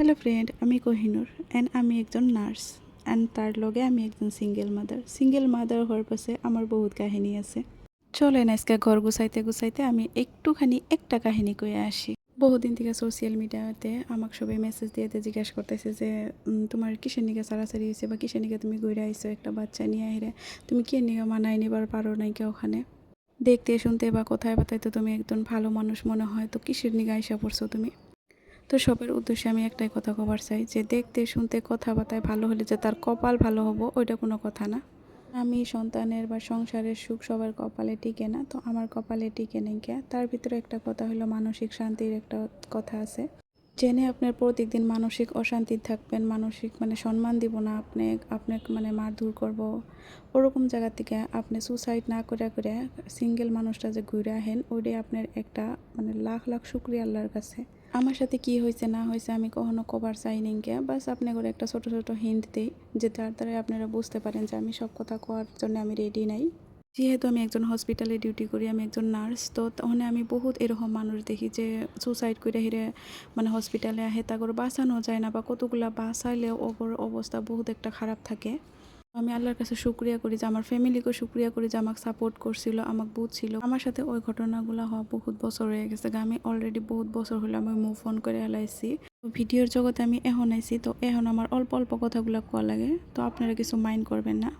Hello friend, আমি Kohinoor and আমি একজন নার্স অ্যান্ড তার লগে আমি একজন সিঙ্গেল মাদার হওয়ার পাশে আমার বহুত কাহিনী আছে। চলেন আজকে ঘর গুছাইতে গুছাইতে আমি একটুখানি একটা কাহিনী কয়ে আসি। বহুদিন থেকে সোশ্যাল মিডিয়াতে আমাকে সবাই মেসেজ দিয়ে জিজ্ঞাসা করতেছে যে তোমার কিসের নিকে সারাসারি হয়েছে বা কিসের নিকে তুমি ঘুরে আইসো একটা বাচ্চা নিয়ে আহিরে, তুমি কে নিকে মানায় নিবার পারো নাই কে ওখানে দেখতে শুনতে বা কোথায় বাতায় তো তুমি একজন ভালো মানুষ মনে হয়, তো কিসের নিকে আইসা পড়ছো তুমি? তো সবার উদ্দেশ্যে আমি একটাই কথা কবার চাই যে দেখতে শুনতে কথাবার্তায় ভালো হলে যে তার কপাল ভালো হবো ওইটা কোনো কথা না। আমি সন্তানের বা সংসারের সুখ সবার কপালে টিকে না, তো আমার কপালে টিকে নেই কে। তার ভিতরে একটা কথা হলো মানসিক শান্তির একটা কথা আছে। জেনে আপনার প্রত্যেকদিন মানসিক অশান্তি থাকবেন, মানসিক সম্মান দিব না আপনাকে মারধর করব, ওরকম জায়গা থেকে আপনি সুসাইড না করে করে সিঙ্গেল মানুষটা যে ঘুরে আহেন ওইটাই আপনার একটা লাখ লাখ শুক্রিয়া আল্লাহর কাছে। আমার সাথে কি হয়েছে না হয়েছে আমি কখনো কবার চাই নিকে, বাস আপনি করে একটা ছোট ছোট হিন্ট দিই যে তার দ্বারা আপনারা বুঝতে পারেন যে আমি সব কথা কোয়ার জন্য আমি রেডি নাই। যেহেতু আমি একজন হসপিটালে ডিউটি করি, আমি একজন নার্স, তো তখন আমি বহুত এরকম মানুষ দেখি যে সুসাইড করে হিরে হসপিটালে আহে, তারপর বাঁচানো যায় না বা কতগুলা বাঁচাইলেও ওপর অবস্থা বহুত একটা খারাপ থাকে। আমি আল্লাহর কাছে শুক্রিয়া করি যে আমার ফ্যামিলিকেও শুক্রিয়া করি যে আমাকে সাপোর্ট করছিল, আমাকে বুঝছিল। আমার সাথে ওই ঘটনাগুলো হওয়া বহুত বছর হয়ে গেছে, আমি অলরেডি বহুত বছর হলে আমি মুভ অন করে এলাইছি। ভিডিওর জগতে আমি এখন আইছি, তো এখন আমার অল্প অল্প কথাগুলো কোয়া লাগে, তো আপনারা কিছু মাইন্ড করবেন না।